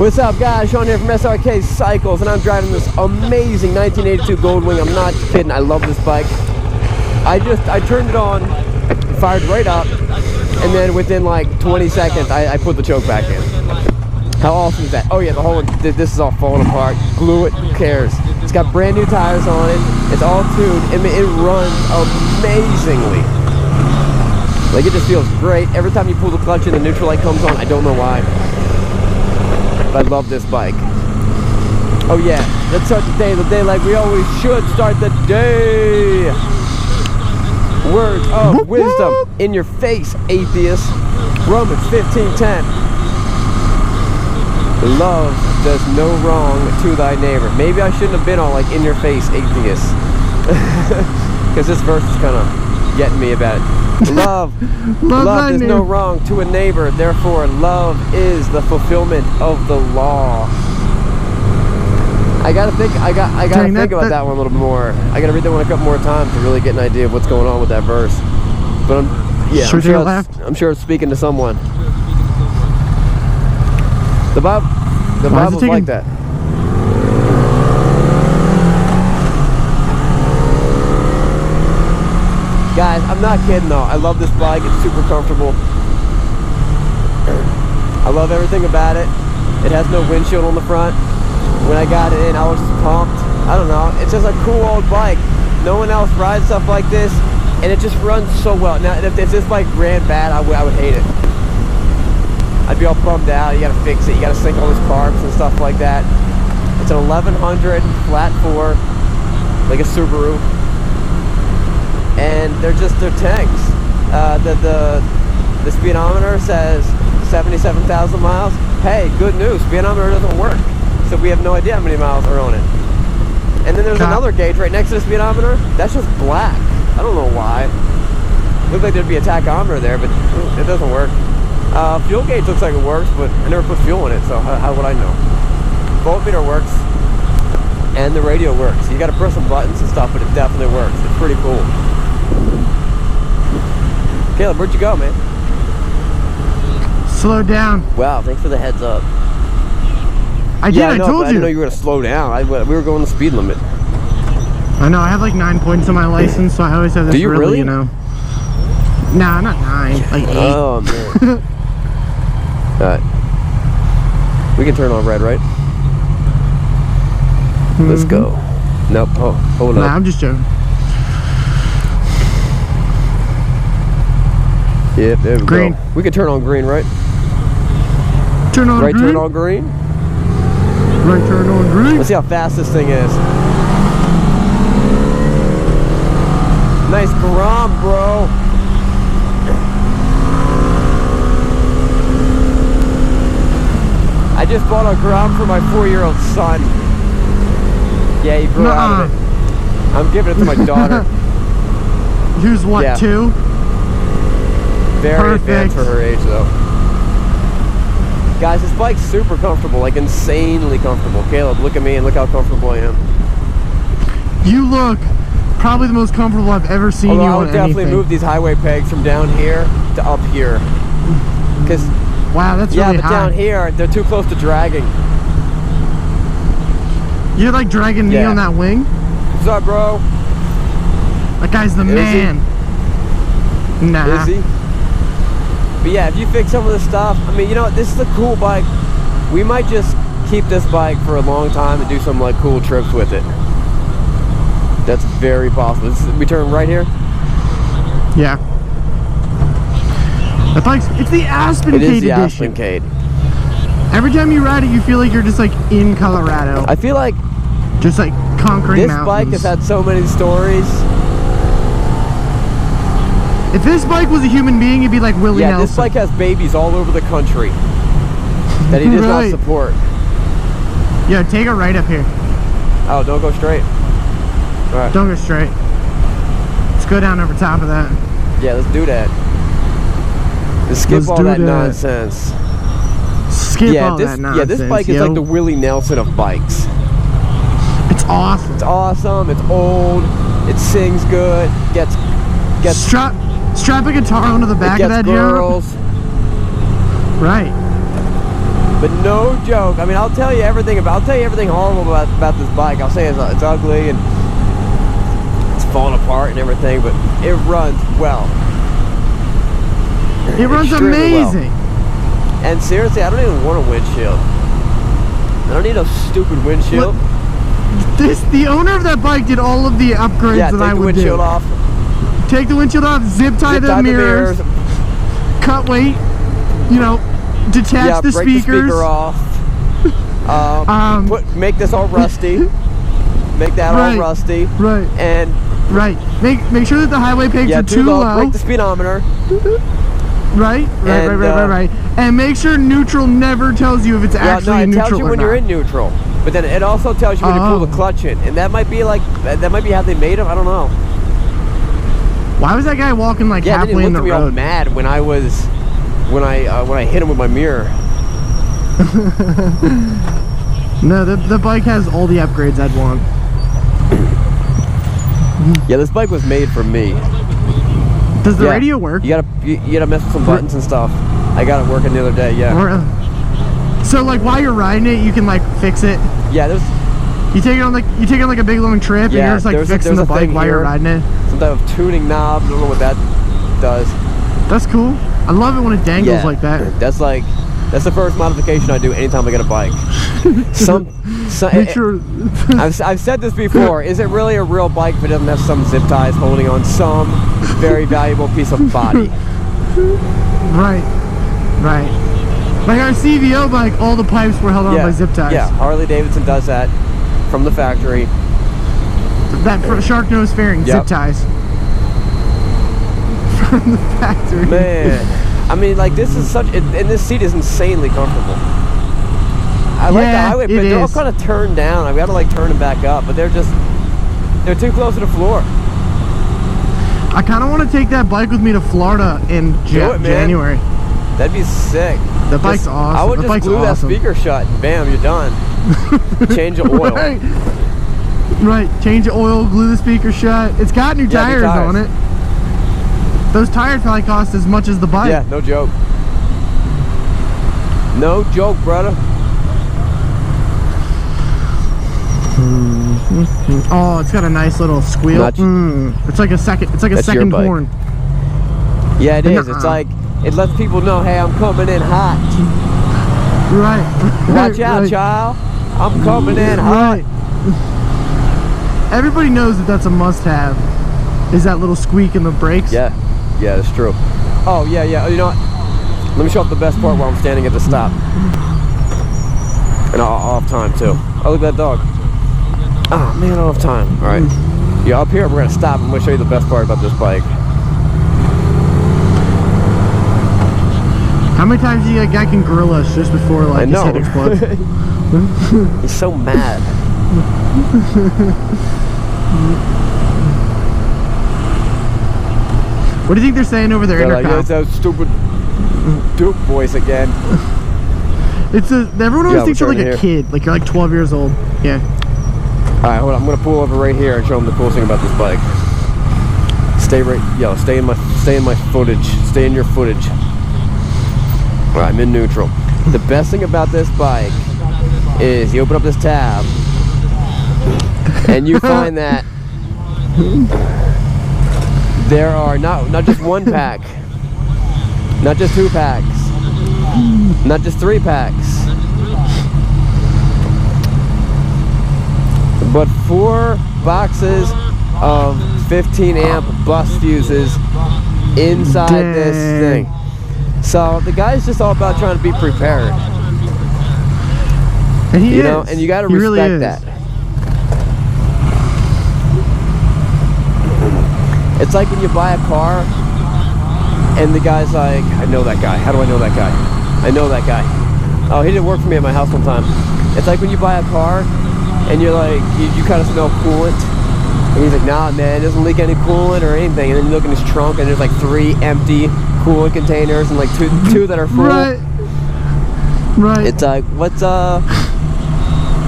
What's up, guys? Sean here from Srkcycles, and I'm driving this amazing 1982 Goldwing. I'm not kidding. I love this bike. I turned it on, fired right up, and then within like 20 seconds, I put the choke back in. How awesome is that? Oh yeah, the whole this is all falling apart. Glue it. Who cares? It's got brand new tires on it. It's all tuned. I mean, it runs amazingly. Like, it just feels great. Every time you pull the clutch and the neutral light comes on, I don't know why. But I love this bike. Oh yeah, let's start the day like we always should start the day. Words of wisdom in your face, atheist. Romans 15:10. Love does no wrong to thy neighbor. Maybe I shouldn't have been all like in your face, atheist. Because this verse is kind of getting me about it. Love does no wrong to a neighbor, therefore love is the fulfillment of the law. I gotta think about that one a little bit more. I gotta read that one a couple more times to really get an idea of what's going on with that verse. But I'm sure it's speaking to someone. The Bible's like that. Guys, I'm not kidding though. I love this bike. It's super comfortable. I love everything about it. It has no windshield on the front. When I got it in, I was just pumped. I don't know. It's just a cool old bike. No one else rides stuff like this, and it just runs so well. Now, if this bike ran bad, I would hate it. I'd be all bummed out. You gotta fix it. You gotta sink all those carbs and stuff like that. It's an 1100 flat 4, like a Subaru. And they're tanks. The speedometer says 77,000 miles. Hey, good news, speedometer doesn't work, so we have no idea how many miles are on it. And then there's another gauge right next to the speedometer. That's just black. I don't know why. Looks like there'd be a tachometer there, but it doesn't work. Fuel gauge looks like it works, but I never put fuel in it, so how would I know? Voltmeter works, and the radio works. You gotta press some buttons and stuff, but it definitely works. It's pretty cool. Caleb, where'd you go, man? Slow down. Wow, thanks for the heads up. I told you. I didn't know you were gonna slow down. We were going the speed limit. I know, I have like 9 points on my license, so I always have this. Do you really? You know. Nah, not 9, like 8. Oh, man. Alright. We can turn on red, right? Let's go. Nope, hold on. Nah, I'm just joking. Yep, there we green. go. We can turn on green, right? Turn on green. Turn on green. Right, turn on green. Let's see how fast this thing is. Nice Grom, bro. I just bought a Grom for my 4-year-old son. Yeah, he grew out of it. I'm giving it to my daughter. Who's what, 2? Very advanced for her age, though. Guys, this bike's super comfortable, like insanely comfortable. Caleb, look at me and look how comfortable I am. You look probably the most comfortable I've ever seen you on anything. I would definitely move these highway pegs from down here to up here. Because wow, that's really high. But down here, they're too close to dragging. You're like dragging me on that wing? What's up, bro? That guy's the man. Nah. Is he? But yeah, if you fix some of this stuff, I mean, you know what, this is a cool bike. We might just keep this bike for a long time and do some like cool trips with it. That's very possible. We turn right here? Yeah. The bike's, it's the Aspencade edition. It is the Aspencade. Every time you ride it, you feel like you're just like in Colorado. I feel like just like conquering mountains. This bike has had so many stories. If this bike was a human being, it'd be like Willie Nelson. Yeah, this bike has babies all over the country that he does not support. Yeah, take a right up here. Oh, don't go straight. All right. Don't go straight. Let's go down over top of that. Yeah, let's do that. Let's skip all that nonsense. Skip all that nonsense. Yeah, this bike is like the Willie Nelson of bikes. It's awesome. It's awesome. It's old. It sings good. Gets strap a guitar onto the back of that girls. Right. But no joke. I mean, I'll tell you everything horrible about this bike. I'll say it's ugly and it's falling apart and everything, but it runs well. It runs Extremely amazing. Well. And seriously, I don't even want a windshield. I don't need a stupid windshield. The owner of that bike did all of the upgrades that I would do. Take the windshield off. Take the windshield off, zip tie the mirrors, cut weight, you know, detach the break speakers. The speaker off. Make this all rusty. Make that all rusty. Right. And make sure that the highway pegs are too low. Break the speedometer. Right. And make sure neutral never tells you if it's actually in neutral or not. It tells you when you're in neutral, but then it also tells you when you pull the clutch in, and that might be how they made them. I don't know. Why was that guy walking like halfway in the road? He looked at me all mad when I hit him with my mirror. No, the bike has all the upgrades I'd want. Yeah, this bike was made for me. Does the radio work? You gotta mess with some buttons and stuff. I got it working the other day. Yeah. So like while you're riding it, you can like fix it. Yeah, you take it on like a big long trip, and you're just like fixing the bike while you're riding it. Some type of tuning knob. I don't know what that does. That's cool. I love it when it dangles like that. That's the first modification I do anytime I get a bike. Make sure. I've said this before. Is it really a real bike if it doesn't have some zip ties holding on some very valuable piece of body? Right. Like our CVO bike, all the pipes were held on by zip ties. Yeah, Harley Davidson does that from the factory. That shark nose fairing, zip ties. From the factory. Man, I mean, like this is and this seat is insanely comfortable. I like the highway, but they're all kind of turned down. I've got to like turn them back up, but they're too close to the floor. I kind of want to take that bike with me to Florida in January. That'd be sick. The bike's awesome. I would just glue that speaker shut and bam, you're done. Change the oil. Right. Change the oil, glue the speaker shut. It's got new tires on it. Those tires probably cost as much as the bike. Yeah, no joke. No joke, brother. Oh, it's got a nice little squeal. It's like a second horn. Yeah, it is. It's like it lets people know, hey, I'm coming in hot. Right. Watch out, child. I'm coming in hot. Everybody knows that that's a must-have. Is that little squeak in the brakes? Yeah, that's true. Oh yeah. You know what? Let me show up the best part while I'm standing at the stop. And I'll have time too. Oh, look at that dog. Oh man, I don't have time. All right. Yeah, up here we're gonna stop. I'm gonna show you the best part about this bike. How many times do you think a guy can grill us just before like his head explodes? He's so mad. What do you think they're saying over their intercom? Like, it's that stupid Duke voice again. Everyone always thinks you're like a kid, like you're like 12 years old. Yeah. All right, hold on. I'm gonna pull over right here and show them the coolest thing about this bike. Stay in my footage. Stay in your footage. All right, I'm in neutral. The best thing about this bike is you open up this tab and you find that there are not just one pack, not just 2 packs, not just 3 packs, but 4 boxes of 15 amp bus fuses inside this thing. So the guy's just all about trying to be prepared. And he is. And you got to respect that. It's like when you buy a car and the guy's like, I know that guy. How do I know that guy? I know that guy. Oh, he didn't work for me at my house one time. It's like when you buy a car and you're like, you kind of smell coolant. And he's like, nah, man, it doesn't leak any coolant or anything. And then you look in his trunk and there's like 3 empty coolant containers and like two that are full. Right. It's like, what's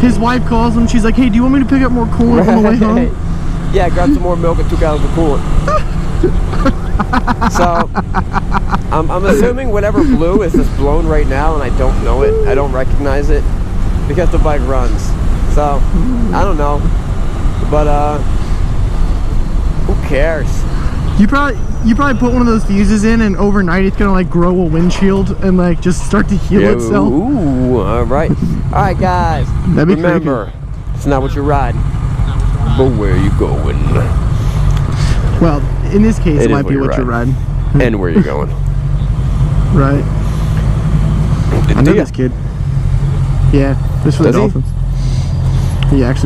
his wife calls him. She's like, hey, do you want me to pick up more coolant on the way home? Yeah, grab some more milk and 2 gallons of coolant. So I'm assuming whatever blue is just blown right now, and I don't know it. I don't recognize it because the bike runs. So I don't know, but who cares? You probably put one of those fuses in, and overnight it's gonna like grow a windshield and like just start to heal itself. Ooh, all right, guys. That'd be remember, it's not what you're riding, but where you going. Well, in this case, it might be what you're riding. And where you're going. Right. I know this kid. Yeah, this for the Does he? Dolphins. He actually